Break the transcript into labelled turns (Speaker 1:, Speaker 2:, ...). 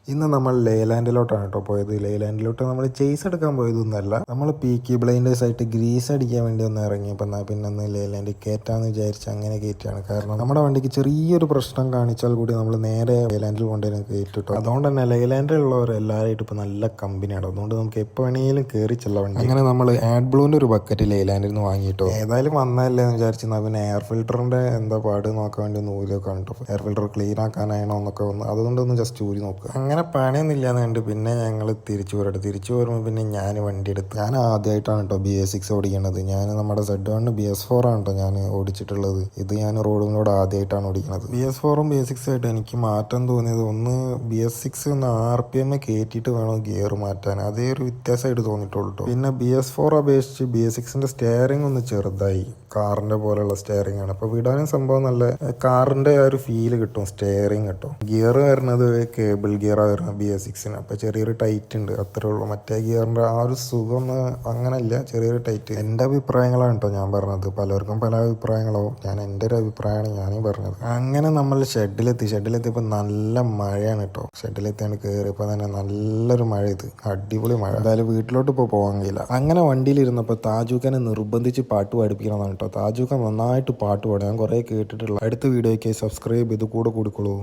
Speaker 1: ഇന്ന് നമ്മൾ ലേലാൻഡിലോട്ടാണ് കേട്ടോ പോയത്. ലേലാൻഡിലോട്ട് നമ്മൾ ചേസ് എടുക്കാൻ പോയതൊന്നുമല്ല, നമ്മൾ പീക്കി ബ്ലൈൻഡേഴ്സ് ആയിട്ട് ഗ്രീസ് അടിക്കാൻ വേണ്ടി ഒന്ന് ഇറങ്ങിയപ്പോൾ എന്നാൽ പിന്നെ ഒന്ന് ലേലാൻഡ് കയറ്റാമെന്ന് വിചാരിച്ച് അങ്ങനെ കയറ്റിയാണ്. കാരണം നമ്മുടെ വണ്ടിക്ക് ചെറിയൊരു പ്രശ്നം കാണിച്ചാൽ കൂടി നമ്മൾ നേരെ ലേലാൻഡിൽ കൊണ്ടുവരുന്ന കയറ്റിട്ടോ. അതുകൊണ്ട് തന്നെ ലേലാൻഡിലുള്ളവർ എല്ലാവരായിട്ട് ഇപ്പോൾ നല്ല കമ്പനിയാണ്. അതുകൊണ്ട് നമുക്ക് എപ്പോൾ വേണമെങ്കിലും കയറി ചെല്ലാം വണ്ടി. അങ്ങനെ നമ്മൾ ആഡ് ബ്ലൂവിൻ്റെ ഒരു ബക്കറ്റ് ലേലാൻഡിൽ നിന്ന് വാങ്ങിയിട്ടോ. ഏതായാലും വന്നതല്ലേ എന്ന് വിചാരിച്ചാൽ പിന്നെ എയർ ഫിൽറ്ററിൻ്റെ എന്താ പാട് നോക്കാൻ വേണ്ടി ഒന്ന് ഊരി നോക്കാൻ കേട്ടോ. എയർ ഫിൽറ്റർ ക്ലീൻ ആക്കാനാണോ എന്നൊക്കെ ഒന്ന് അതുകൊണ്ടൊന്ന് ജസ്റ്റ് ഊരി നോക്കുക. അങ്ങനെ പണിയൊന്നും ഇല്ലാന്ന് കണ്ട് പിന്നെ ഞങ്ങൾ തിരിച്ചു വരുമ്പോൾ പിന്നെ ഞാൻ വണ്ടി എടുത്ത് ഞാൻ ആദ്യമായിട്ടാണ് കേട്ടോ BS6 ഓടിക്കുന്നത്. ഞാൻ നമ്മുടെ Z1 BS4 ആണ് കേട്ടോ ഞാൻ ഓടിച്ചിട്ടുള്ളത്. ഇത് ഞാൻ റോഡിനോട് ആദ്യമായിട്ടാണ് ഓടിക്കുന്നത്. BS4ഉം BS6 ആയിട്ട് എനിക്ക് മാറ്റം തോന്നിയത്, ഒന്ന് BS6 ഒന്ന് RPM കയറ്റിയിട്ട് വേണം ഗിയർ മാറ്റാൻ, അതേ ഒരു വ്യത്യാസമായിട്ട് തോന്നിയിട്ടുള്ളൂ കേട്ടോ. പിന്നെ BS4 അപേക്ഷിച്ച് BS6ന്റെ സ്റ്റെയറിംഗ് ഒന്ന് ചെറുതായി, കാറിന്റെ പോലെയുള്ള സ്റ്റെയറിംഗ് ആണ്. അപ്പോൾ വിടാനും സംഭവം നല്ല കാറിന്റെ ആ ഒരു ഫീല് കിട്ടും സ്റ്റെയറിംഗ് കേട്ടോ. ഗിയർ വരുന്നത് കേബിൾ ഗിയറാണ് വരുന്നത് BS6ന്. അപ്പോൾ ചെറിയൊരു ടൈറ്റ് ഉണ്ട്, അത്രേ ഉള്ളൂ. മറ്റേ ഗിയറിന്റെ ആ ഒരു സുഖം അങ്ങനെയില്ല, ചെറിയൊരു ടൈറ്റ്. എൻ്റെ അഭിപ്രായങ്ങളാണ് കേട്ടോ ഞാൻ പറഞ്ഞത്. പലർക്കും പല അഭിപ്രായങ്ങളാവും. എൻ്റെ ഒരു അഭിപ്രായമാണ് ഞാനീ പറഞ്ഞത്. അങ്ങനെ നമ്മൾ ഷെഡിലെത്തിയപ്പോൾ നല്ല മഴയാണ് കേട്ടോ. ഷെഡിലെത്തിയാണ് കയറിയപ്പോൾ തന്നെ നല്ലൊരു മഴ, ഇത് അടിപൊളി മഴ. എന്തായാലും വീട്ടിലോട്ട് ഇപ്പോൾ പോകാൻ കഴിയില്ല. അങ്ങനെ വണ്ടിയിലിരുന്നപ്പോൾ താജൂഖാനെ നിർബന്ധിച്ച് പാട്ട് പഠിപ്പിക്കണമെന്നാണ് കേട്ടോ. താജൂഖാൻ നന്നായിട്ട് പാട്ട് പാടും, ഞാൻ കുറേ കേട്ടിട്ടുള്ള. അടുത്ത വീഡിയോയ്ക്ക് സബ്സ്ക്രൈബ് ചെയ്ത് കൂടെ കൂടിക്കോളൂ.